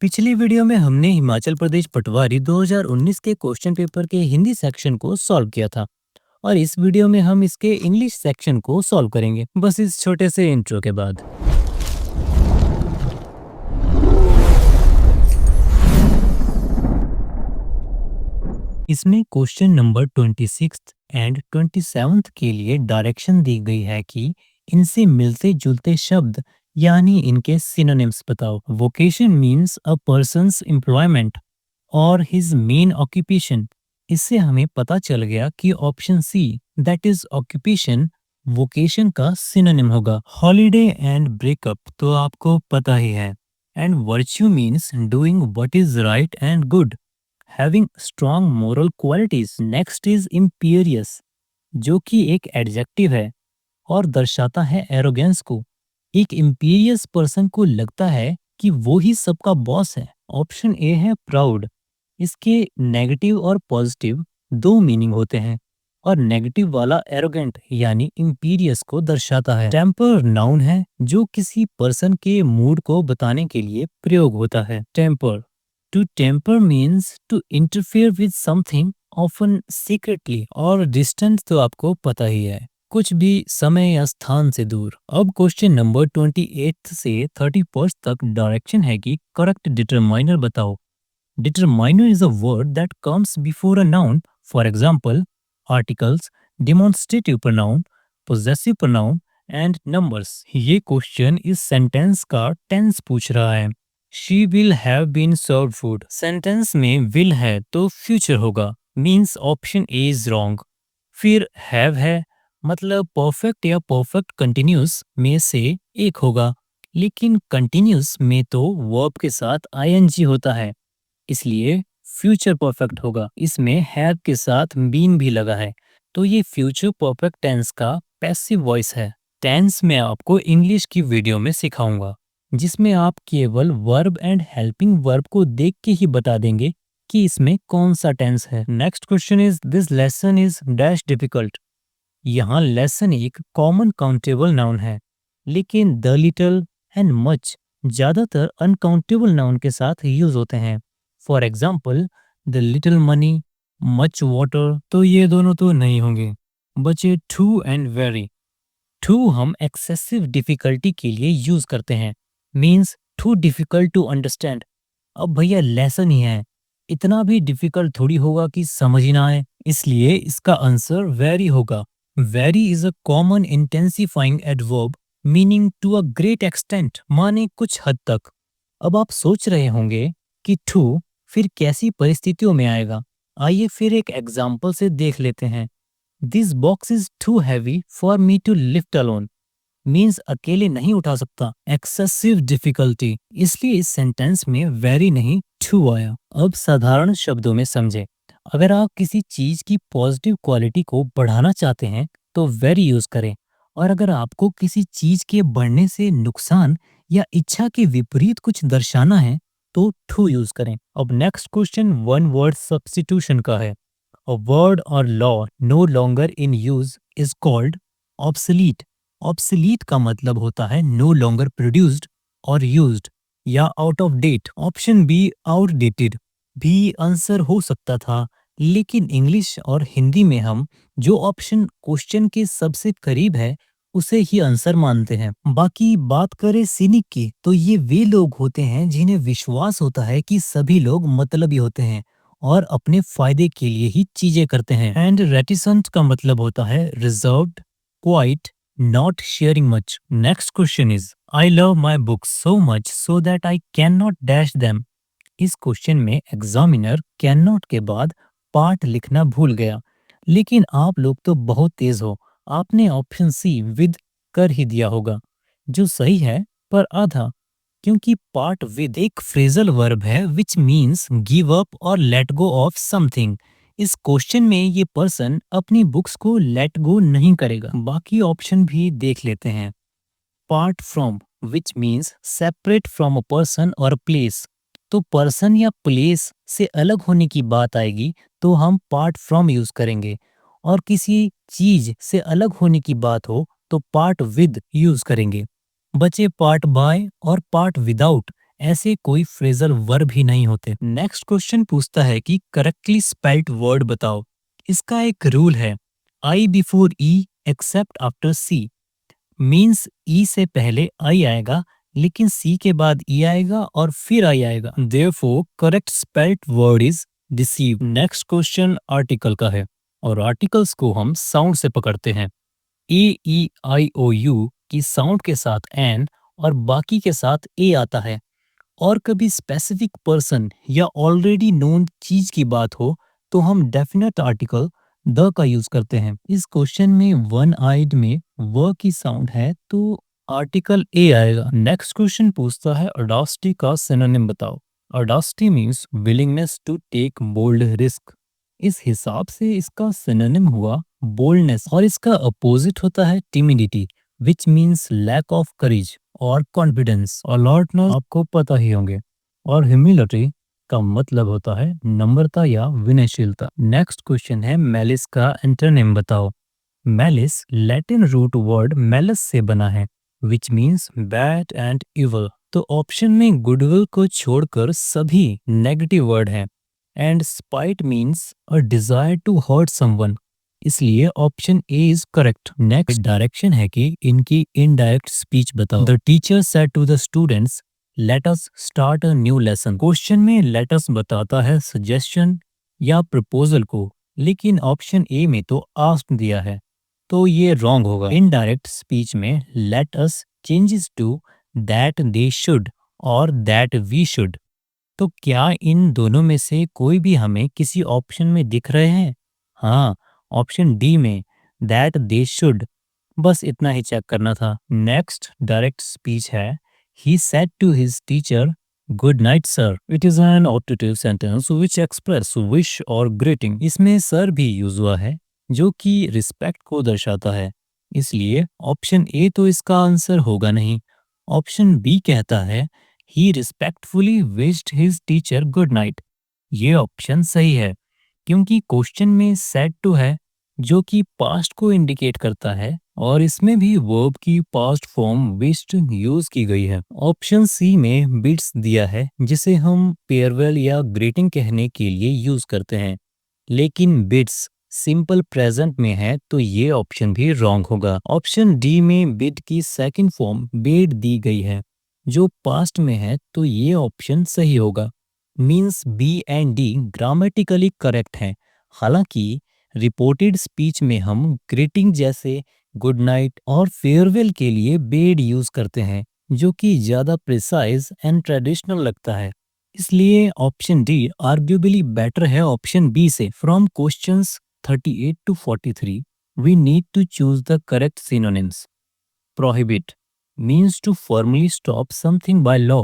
पिछली वीडियो में हमने हिमाचल प्रदेश पटवारी 2019 के क्वेश्चन पेपर के हिंदी सेक्शन को सॉल्व किया था। और इस वीडियो में हम इसके इंग्लिश सेक्शन को सॉल्व करेंगे, बस इस छोटे से इंट्रो के बाद। इसमें क्वेश्चन नंबर 26 एंड 27 के लिए डायरेक्शन दी गई है कि इनसे मिलते जुलते शब्द यानी इनके सिनोनिम्स बताओ। Vocation means a person's employment और हिज मेन ऑक्यूपेशन। इससे हमें पता चल गया कि option C that is occupation vocation का सिनोनिम होगा। हॉलीडे एंड ब्रेकअप तो आपको पता ही है। And virtue means doing what is right and good, having strong moral qualities. Next is imperious, जो कि एक एडजेक्टिव है और दर्शाता है एरोगेंस को। एक इम्पीरियस पर्सन को लगता है कि वो ही सबका बॉस है। ऑप्शन ए है प्राउड। इसके नेगेटिव और पॉजिटिव दो मीनिंग होते हैं और नेगेटिव वाला एरोगेंट यानी इम्पीरियस को दर्शाता है। टेम्पर नाउन है जो किसी पर्सन के मूड को बताने के लिए प्रयोग होता है। Tamper, to tamper means to interfere with something often secretly और डिस्टेंट तो आपको पता ही है, कुछ भी समय या स्थान से दूर। अब क्वेश्चन नंबर 28 से 31 तक डायरेक्शन है कि करेक्ट डिटरमाइनर बताओ। Determiner is a word that comes before a noun, for example, articles, demonstrative pronoun, possessive pronoun and numbers। ये क्वेश्चन इस सेंटेंस का टेंस पूछ रहा है। She will have been served food। Sentence में will है तो फ्यूचर होगा, means option A is wrong. फिर हैव है, मतलब परफेक्ट या परफेक्ट कंटिन्यूस में से एक होगा, लेकिन कंटिन्यूस में तो वर्ब के साथ आईएनजी होता है, इसलिए फ्यूचर परफेक्ट होगा। इसमें हैव के साथ बीन भी लगा है, तो ये फ्यूचर परफेक्ट टेंस का पैसिव वॉइस है। टेंस मैं आपको इंग्लिश की वीडियो में सिखाऊंगा, जिसमें आप केवल वर्ब एंड हेल्पिंग वर्ब को देख के ही बता देंगे कि इसमें कौन सा टेंस है। Next question is this lesson is dash difficult. यहाँ लेसन एक कॉमन काउंटेबल नाउन है, लेकिन द लिटिल एंड मच ज्यादातर अनकाउंटेबल नाउन के साथ यूज होते हैं। For example the little money, much water, तो ये दोनों तो नहीं होंगे। बचे टू एंड वेरी। टू हम एक्सेसिव डिफिकल्टी के लिए यूज करते हैं, means too difficult to understand. अब भैया लेसन ही है, इतना भी डिफिकल्ट थोड़ी होगा कि समझ ही ना आए, इसलिए इसका आंसर वेरी होगा। Very is a common intensifying adverb meaning to a great extent, माने कुछ हद तक। अब आप सोच रहे होंगे कि टू फिर कैसी परिस्थितियों में आएगा। आइए फिर एक एग्जाम्पल से देख लेते हैं। This box is too heavy for me to lift alone, means अकेले नहीं उठा सकता, एक्सेसिव डिफिकल्टी, इसलिए इस सेंटेंस में वेरी नहीं टू आया। अब साधारण शब्दों में समझे, अगर आप किसी चीज की पॉजिटिव क्वालिटी को बढ़ाना चाहते हैं तो वेरी यूज करें, और अगर आपको किसी चीज के बढ़ने से नुकसान या इच्छा के विपरीत कुछ दर्शाना है तो टू यूज करें। अब next question one word substitution का है। अ वर्ड और law no longer in use is called obsolete. Obsolete का मतलब होता है नो लॉन्गर प्रोड्यूस्ड और यूज्ड या out of date. Option B outdated भी आंसर हो सकता था, लेकिन इंग्लिश और हिंदी में हम जो ऑप्शन क्वेश्चन के सबसे करीब है उसे ही आंसर मानते हैं। बाकी बात करें सिनिक की, तो ये वे लोग होते हैं जिन्हें विश्वास होता है कि सभी लोग मतलबी होते हैं और अपने फायदे के लिए ही चीजें करते हैं। एंड रेटिसेंट का मतलब होता है reserved, quite, not sharing much। Next question is I love my books so much so that I cannot dash them। इस क्वेश्चन में एग्जामिनर कैन नॉट के बाद पार्ट लिखना भूल गया, लेकिन आप लोग तो बहुत तेज हो, आपने ऑप्शन सी विद कर ही दिया होगा, जो सही है पर आधा, क्योंकि पार्ट विद एक फ्रेजल वर्ब है विच मीन्स गिव अप और लेट गो ऑफ समथिंग। इस क्वेश्चन में ये पर्सन अपनी बुक्स को लेट गो नहीं करेगा। बाकी ऑप्शन भी देख लेते हैं। Part from which means separate from a person और प्लेस, तो पर्सन या प्लेस से अलग होने की बात आएगी तो हम पार्ट फ्रॉम यूज करेंगे, और किसी चीज से अलग होने की बात हो तो पार्ट विद यूज करेंगे। बचे पार्ट बाय और पार्ट विदाउट ऐसे कोई फ्रेजल वर्ब ही नहीं होते। नेक्स्ट क्वेश्चन पूछता है कि करेक्टली स्पेल्ड वर्ड बताओ। इसका एक रूल है, I before E accept after C. Means ई से पहले आई आएगा लेकिन सी के बाद ई आएगा और फिर आई आएगा। Therefore correct spelled word is deceive. Next question article का है और आर्टिकल्स को हम साउंड से पकड़ते हैं। ए ई आई ओ यू की साउंड के साथ एन और बाकी के साथ ए आता है। और कभी स्पेसिफिक पर्सन या ऑलरेडी नोन चीज की बात हो तो हम डेफिनेट आर्टिकल द का यूज करते हैं। इस क्वेश्चन में वन आइड में व की साउंड है तो आर्टिकल ए आएगा। नेक्स्ट क्वेश्चन पूछता है ऑडेसिटी का सिनोनिम बताओ। Audacity means willingness to take bold risk. इस हिसाब से इसका सिनोनिम हुआ बोल्डनेस और इसका अपोजिट होता है timidity which means lack of courage और कॉन्फिडेंस। अलर्टनेस आपको पता ही होंगे और ह्यूमिलिटी का मतलब होता है नम्रता या विनयशीलता। नेक्स्ट क्वेश्चन है मैलिस का एंटोनिम बताओ। Malice Latin root word malus से बना है which means bad and evil. तो ऑप्शन में गुडविल को छोड़कर सभी नेगेटिव वर्ड हैं and spite means a desire to hurt someone, इसलिए option A is correct. Next direction है कि इनकी इनडायरेक्ट स्पीच बताओ। The teacher said to the students let us start a new lesson. Question में let अस बताता है suggestion या proposal को, लेकिन ऑप्शन ए में तो आस्क दिया है तो ये रॉन्ग होगा। इनडायरेक्ट स्पीच में let us changes to that they should और दैट वी शुड। तो क्या इन दोनों में से कोई भी हमें किसी ऑप्शन में दिख रहे हैं? हाँ, ऑप्शन डी में दैट दे शुड। बस इतना ही चेक करना था। नेक्स्ट डायरेक्ट स्पीच है he said to his teacher good night sir. It is an optative sentence which express wish और ग्रीटिंग। इसमें सर भी यूज हुआ है जो कि रिस्पेक्ट को दर्शाता है, इसलिए ऑप्शन ए तो इसका आंसर होगा नहीं। ऑप्शन बी कहता है he respectfully wished his teacher good night. ये ऑप्शन सही है क्योंकि क्वेश्चन में सेड टू है जो कि पास्ट को इंडिकेट करता है और इसमें भी वर्ब की पास्ट फॉर्म विश्ड यूज की गई है। ऑप्शन सी में बिट्स दिया है जिसे हम फेयरवेल या ग्रीटिंग कहने के लिए यूज करते हैं, लेकिन बिट्स सिंपल प्रेजेंट में है तो ये ऑप्शन भी रॉन्ग होगा। ऑप्शन डी में बिट की सेकंड फॉर्म बेड दी गई है जो पास्ट में है तो ये ऑप्शन सही होगा। Means B and D grammatically correct हैं। हालांकि रिपोर्टेड स्पीच में हम ग्रीटिंग जैसे गुड नाइट और फेयरवेल के लिए बेड यूज करते हैं जो कि ज्यादा प्रिसाइज एंड ट्रेडिशनल लगता है, इसलिए ऑप्शन डी आर्ग्यूबली बेटर है ऑप्शन बी से। From questions 38 to 43 we need to choose the correct synonyms. Prohibit means to formally stop something by law,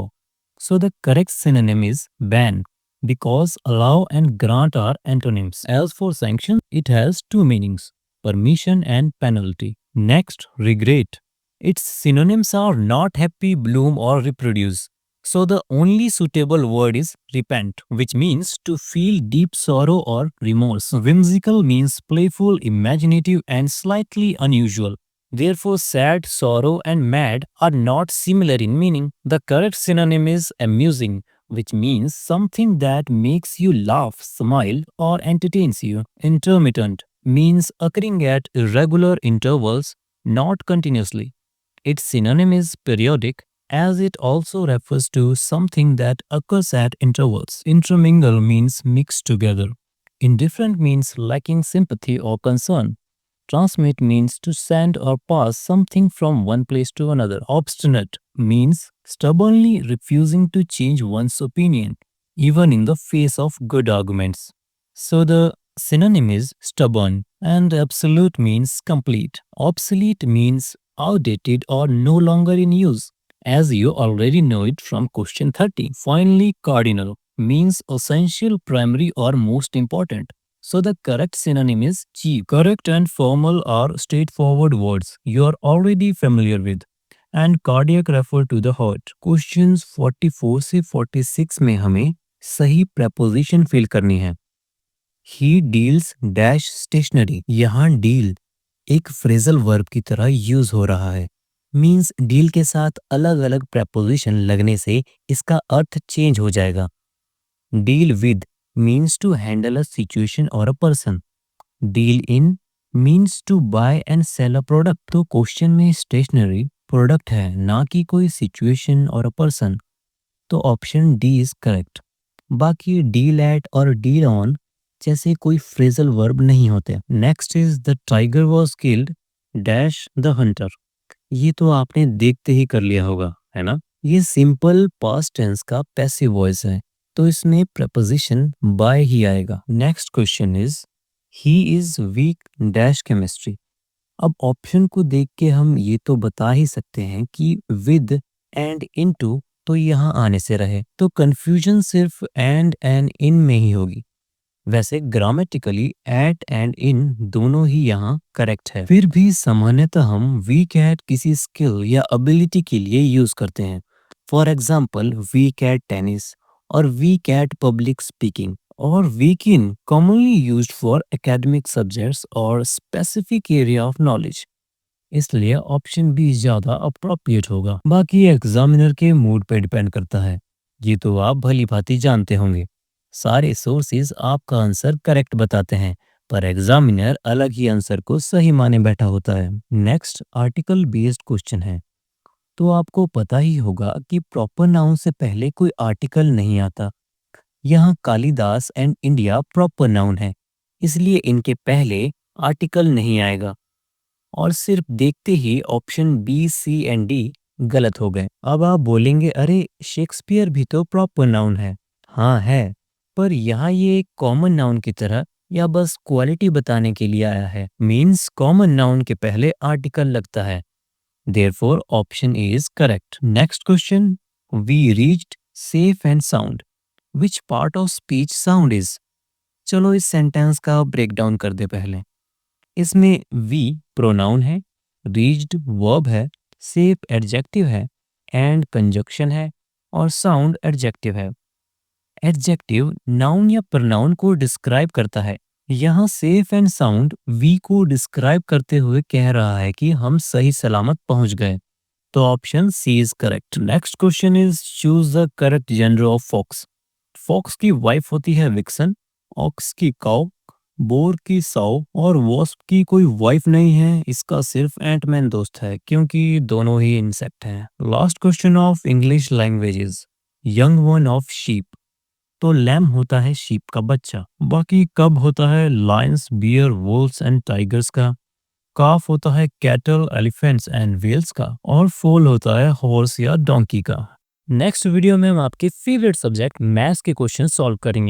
so the correct synonym is ban, because allow and grant are antonyms. As for sanction, it has two meanings: permission and penalty. Next, regret. Its synonyms are not happy, bloom, or reproduce. So the only suitable word is repent, which means to feel deep sorrow or remorse. Whimsical means playful, imaginative, and slightly unusual. Therefore, sad, sorrow, and mad are not similar in meaning. The correct synonym is amusing, which means something that makes you laugh, smile, or entertains you. Intermittent means occurring at irregular intervals, not continuously. Its synonym is periodic, as it also refers to something that occurs at intervals. Intermingle means mix together. Indifferent means lacking sympathy or concern. Transmit means to send or pass something from one place to another. Obstinate means stubbornly refusing to change one's opinion, even in the face of good arguments. So the synonym is stubborn, and absolute means complete. Obsolete means outdated or no longer in use, as you already know it from question 30. Finally, cardinal means essential, primary, or most important. So the correct synonym is chief. Correct and formal are straightforward words you are already familiar with, and cardiac refer to the heart. Questions 44 से 46 में हमें सही preposition fill करनी है। He deals dash stationery। यहाँ deal एक phrasal verb की तरह यूज हो रहा है मीन्स डील के साथ अलग अलग प्रेपोजिशन लगने से इसका अर्थ चेंज हो जाएगा। Deal with means to handle a situation और a person. Deal in means to buy and sell a product. तो क्वेश्चन में स्टेशनरी प्रोडक्ट है, ना कि कोई सिचुएशन और अ पर्सन, तो ऑप्शन डी इज करेक्ट। बाकी डील एट और डील ऑन जैसे कोई फ्रेजल वर्ब नहीं होते। Next is the tiger was killed dash the hunter. ये तो आपने देखते ही कर लिया होगा, है ना। ये सिंपल पास्ट टेंस का पैसिव वॉइस है, तो इसमें प्रपोजिशन बाय ही आएगा। Next question is he is weak dash chemistry. अब ऑप्शन को देख के हम ये तो बता ही सकते हैं कि विद एंड इनटू तो यहाँ आने से रहे, तो कंफ्यूजन सिर्फ एंड इन में ही होगी। वैसे ग्रामेटिकली एट एंड इन दोनों ही यहाँ करेक्ट है। फिर भी सामान्यतः हम वीक एट किसी स्किल या एबिलिटी के लिए यूज करते हैं। For example weak at tennis और वीक एट पब्लिक स्पीकिंग और weak in commonly used for academic subjects और स्पेसिफिक एरिया ऑफ नॉलेज, इसलिए ऑप्शन बी ज्यादा अप्रोप्रिएट होगा। बाकी एग्जामिनर के मूड पे डिपेंड करता है, ये तो आप भली भांति जानते होंगे। सारे सोर्सेज आपका आंसर करेक्ट बताते हैं, पर एग्जामिनर अलग ही आंसर को सही माने बैठा होता है। नेक्स्ट आर्टिकल बेस्ड क्वेश्चन है, तो आपको पता ही होगा कि प्रॉपर नाउन से पहले कोई आर्टिकल नहीं आता। यहाँ Kalidas and India proper noun है, इसलिए इनके पहले आर्टिकल नहीं आएगा, और सिर्फ देखते ही option B C and D गलत हो गए। अब आप बोलेंगे अरे शेक्सपियर भी तो प्रॉपर नाउन है। हाँ है, पर यहाँ ये एक कॉमन नाउन की तरह या बस क्वालिटी बताने के लिए आया है। मीन्स कॉमन नाउन के पहले आर्टिकल लगता है, therefore option A is correct. Next question, we reached safe and sound, which part of speech sound is. चलो इस सेंटेंस का ब्रेक डाउन कर दे पहले। इसमें वी प्रोनाउन है, रीच्ड वर्ब है, सेफ एडजेक्टिव है, एंड कंजक्शन है, और साउंड एडजेक्टिव है। एडजेक्टिव नाउन या प्रोनाउन को डिस्क्राइब करता है। यहाँ सेफ एंड साउंड वी को डिस्क्राइब करते हुए कह रहा है कि हम सही सलामत पहुंच गए, तो option C is correct. Next question is choose the correct gender of fox. Fox की वाइफ होती है विक्सन, ऑक्स की काउ, बोर की साउ, और वॉस्प की कोई वाइफ नहीं है, इसका सिर्फ एंटमैन दोस्त है, क्योंकि दोनों ही इंसेक्ट हैं। Last question of English languages, young one of sheep. तो लैम होता है शीप का बच्चा। बाकी कब होता है लायंस, बियर, वोल्स एंड टाइगर्स का। काफ होता है कैटल, एलिफेंट्स एंड व्हेल्स का, और फोल होता है हॉर्स या डोंकी का। नेक्स्ट वीडियो में हम आपके फेवरेट सब्जेक्ट मैथ्स के क्वेश्चन सॉल्व करेंगे।